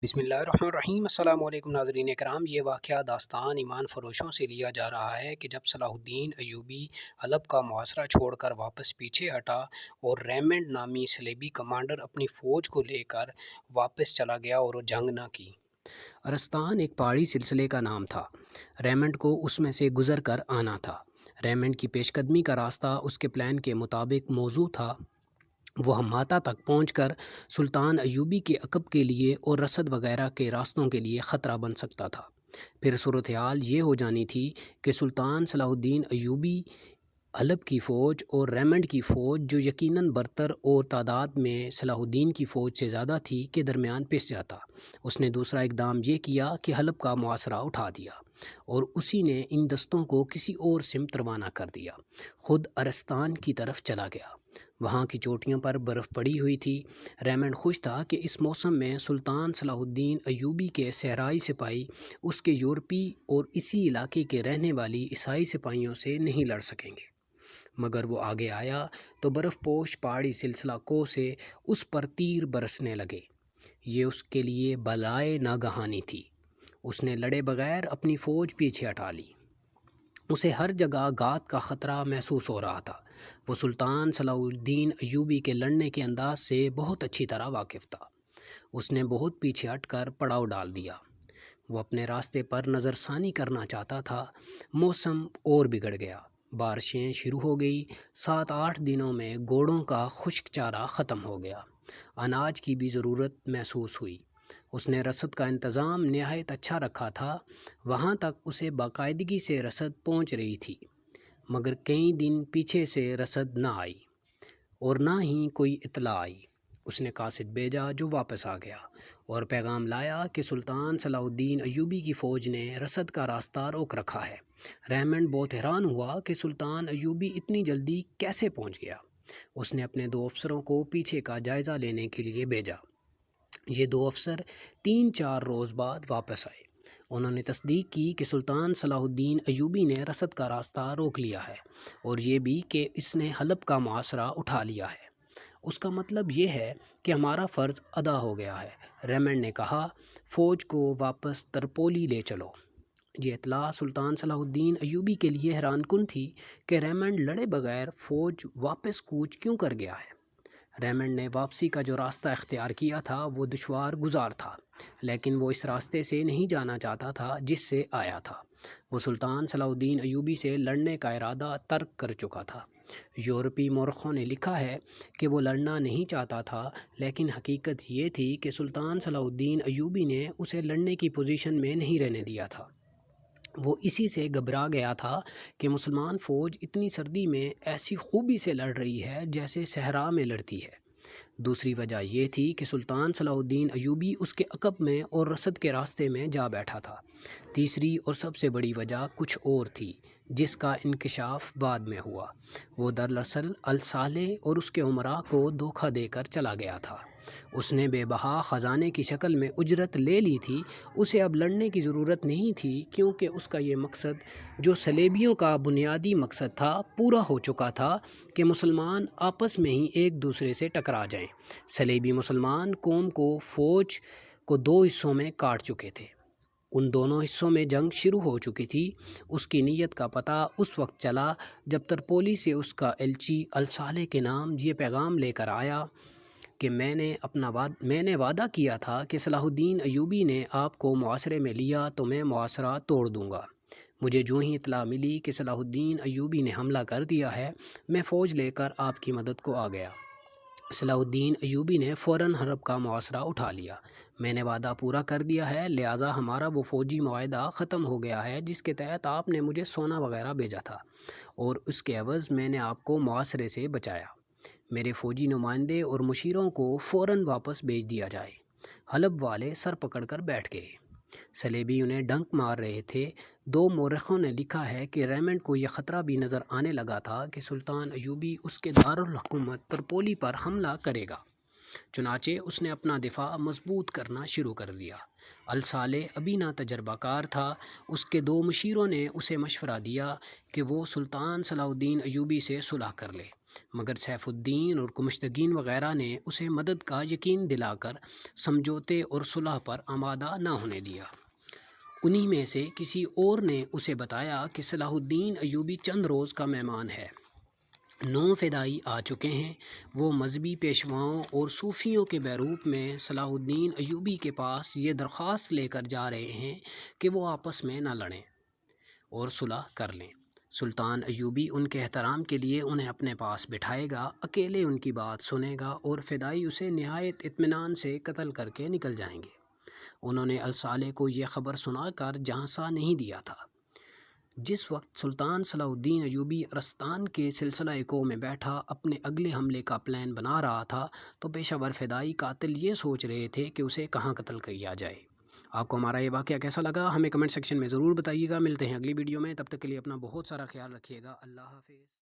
بسم اللہ الرحمن الرحیم۔ السلام علیکم ناظرین کرام۔ یہ واقعہ داستان ایمان فروشوں سے لیا جا رہا ہے کہ جب صلاح الدین ایوبی حلب کا محاصرہ چھوڑ کر واپس پیچھے ہٹا اور ریمنڈ نامی صلیبی کمانڈر اپنی فوج کو لے کر واپس چلا گیا اور وہ جنگ نہ کی۔ ارستان ایک پہاڑی سلسلے کا نام تھا۔ ریمنڈ کو اس میں سے گزر کر آنا تھا۔ ریمنڈ کی پیش قدمی کا راستہ اس کے پلان کے مطابق موزوں تھا۔ وہ ہماتا تک پہنچ کر سلطان ایوبی کے عقب کے لیے اور رسد وغیرہ کے راستوں کے لیے خطرہ بن سکتا تھا۔ پھر صورتحال یہ ہو جانی تھی کہ سلطان صلاح الدین ایوبی حلب کی فوج اور ریمنڈ کی فوج، جو یقیناً برتر اور تعداد میں صلاح الدین کی فوج سے زیادہ تھی، کے درمیان پس جاتا۔ اس نے دوسرا اقدام یہ کیا کہ حلب کا محاصرہ اٹھا دیا اور اسی نے ان دستوں کو کسی اور سمت روانہ کر دیا۔ خود ارستان کی طرف چلا گیا۔ وہاں کی چوٹیوں پر برف پڑی ہوئی تھی۔ ریمنڈ خوش تھا کہ اس موسم میں سلطان صلاح الدین ایوبی کے صحرائی سپاہی اس کے یورپی اور اسی علاقے کے رہنے والی عیسائی سپاہیوں سے نہیں لڑ سکیں گے۔ مگر وہ آگے آیا تو برف پوش پہاڑی سلسلہ کو سے اس پر تیر برسنے لگے۔ یہ اس کے لیے بلائے ناگہانی تھی۔ اس نے لڑے بغیر اپنی فوج پیچھے ہٹا لی۔ اسے ہر جگہ گھات کا خطرہ محسوس ہو رہا تھا۔ وہ سلطان صلاح الدین ایوبی کے لڑنے کے انداز سے بہت اچھی طرح واقف تھا۔ اس نے بہت پیچھے ہٹ کر پڑاؤ ڈال دیا۔ وہ اپنے راستے پر نظر ثانی کرنا چاہتا تھا۔ موسم اور بگڑ گیا۔ بارشیں شروع ہو گئی۔ 7-8 دنوں میں گھوڑوں کا خشک چارہ ختم ہو گیا۔ اناج کی بھی ضرورت محسوس ہوئی۔ اس نے رسد کا انتظام نہایت اچھا رکھا تھا۔ وہاں تک اسے باقاعدگی سے رسد پہنچ رہی تھی، مگر کئی دن پیچھے سے رسد نہ آئی اور نہ ہی کوئی اطلاع آئی۔ اس نے قاصد بھیجا جو واپس آ گیا اور پیغام لایا کہ سلطان صلاح الدین ایوبی کی فوج نے رسد کا راستہ روک رکھا ہے۔ ریمنڈ بہت حیران ہوا کہ سلطان ایوبی اتنی جلدی کیسے پہنچ گیا۔ اس نے اپنے 2 افسروں کو پیچھے کا جائزہ لینے کے لیے بھیجا۔ یہ 2 افسر 3-4 روز بعد واپس آئے۔ انہوں نے تصدیق کی کہ سلطان صلاح الدین ایوبی نے رسد کا راستہ روک لیا ہے اور یہ بھی کہ اس نے حلب کا محاصرہ اٹھا لیا ہے۔ اس کا مطلب یہ ہے کہ ہمارا فرض ادا ہو گیا ہے۔ ریمنڈ نے کہا، فوج کو واپس ترپولی لے چلو۔ یہ اطلاع سلطان صلاح الدین ایوبی کے لیے حیران کن تھی کہ ریمنڈ لڑے بغیر فوج واپس کوچ کیوں کر گیا ہے۔ ریمنڈ نے واپسی کا جو راستہ اختیار کیا تھا وہ دشوار گزار تھا، لیکن وہ اس راستے سے نہیں جانا چاہتا تھا جس سے آیا تھا۔ وہ سلطان صلاح الدین ایوبی سے لڑنے کا ارادہ ترک کر چکا تھا۔ یورپی مورخوں نے لکھا ہے کہ وہ لڑنا نہیں چاہتا تھا، لیکن حقیقت یہ تھی کہ سلطان صلاح الدین ایوبی نے اسے لڑنے کی پوزیشن میں نہیں رہنے دیا تھا۔ وہ اسی سے گھبرا گیا تھا کہ مسلمان فوج اتنی سردی میں ایسی خوبی سے لڑ رہی ہے جیسے صحرا میں لڑتی ہے۔ دوسری وجہ یہ تھی کہ سلطان صلاح الدین ایوبی اس کے عقب میں اور رسد کے راستے میں جا بیٹھا تھا۔ تیسری اور سب سے بڑی وجہ کچھ اور تھی جس کا انکشاف بعد میں ہوا۔ وہ دراصل الصالح اور اس کے امراء کو دھوکہ دے کر چلا گیا تھا۔ اس نے بے بہا خزانے کی شکل میں اجرت لے لی تھی۔ اسے اب لڑنے کی ضرورت نہیں تھی کیونکہ اس کا یہ مقصد، جو صلیبیوں کا بنیادی مقصد تھا، پورا ہو چکا تھا کہ مسلمان آپس میں ہی ایک دوسرے سے ٹکرا جائیں۔ صلیبی مسلمان قوم کو فوج کو 2 حصوں میں کاٹ چکے تھے۔ ان دونوں حصوں میں جنگ شروع ہو چکی تھی۔ اس کی نیت کا پتہ اس وقت چلا جب ترپولی سے اس کا ایلچی الصالح کے نام یہ پیغام لے کر آیا کہ میں نے وعدہ کیا تھا کہ صلاح الدین ایوبی نے آپ کو محاصرے میں لیا تو میں محاصرہ توڑ دوں گا۔ مجھے جو ہی اطلاع ملی کہ صلاح الدین ایوبی نے حملہ کر دیا ہے، میں فوج لے کر آپ کی مدد کو آ گیا۔ صلاح الدین ایوبی نے فوراً حلب کا محاصرہ اٹھا لیا۔ میں نے وعدہ پورا کر دیا ہے، لہٰذا ہمارا وہ فوجی معاہدہ ختم ہو گیا ہے جس کے تحت آپ نے مجھے سونا وغیرہ بھیجا تھا، اور اس کے عوض میں نے آپ کو محاصرے سے بچایا۔ میرے فوجی نمائندے اور مشیروں کو فوراً واپس بھیج دیا جائے۔ حلب والے سر پکڑ کر بیٹھ گئے۔ صلیبی انہیں ڈنک مار رہے تھے۔ 2 مورخوں نے لکھا ہے کہ ریمنڈ کو یہ خطرہ بھی نظر آنے لگا تھا کہ سلطان ایوبی اس کے دارالحکومت ترپولی پر حملہ کرے گا۔ چنانچہ اس نے اپنا دفاع مضبوط کرنا شروع کر دیا۔ الصالح ابھی نہ تجربہ کار تھا۔ اس کے 2 مشیروں نے اسے مشورہ دیا کہ وہ سلطان صلاح الدین ایوبی سے صلح کر لے مگر سیف الدین اور گمشتگین وغیرہ نے اسے مدد کا یقین دلا کر سمجھوتے اور صلح پر آمادہ نہ ہونے دیا۔ انہی میں سے کسی اور نے اسے بتایا کہ صلاح الدین ایوبی چند روز کا مہمان ہے، 9 فدائی آ چکے ہیں، وہ مذہبی پیشواؤں اور صوفیوں کے بیروپ میں صلاح الدین ایوبی کے پاس یہ درخواست لے کر جا رہے ہیں کہ وہ آپس میں نہ لڑیں اور صلح کر لیں۔ سلطان ایوبی ان کے احترام کے لیے انہیں اپنے پاس بٹھائے گا، اکیلے ان کی بات سنے گا اور فدائی اسے نہایت اطمینان سے قتل کر کے نکل جائیں گے۔ انہوں نے الصالح کو یہ خبر سنا کر جھانسا نہیں دیا تھا۔ جس وقت سلطان صلاح الدین ایوبی ارستان کے سلسلہ کو میں بیٹھا اپنے اگلے حملے کا پلان بنا رہا تھا تو پیشہ ور فدائی قاتل یہ سوچ رہے تھے کہ اسے کہاں قتل کیا جائے۔ آپ کو ہمارا یہ واقعہ کیسا لگا ہمیں کمنٹ سیکشن میں ضرور بتائیے گا۔ ملتے ہیں اگلی ویڈیو میں، تب تک کے لیے اپنا بہت سارا خیال رکھیے گا۔ اللہ حافظ۔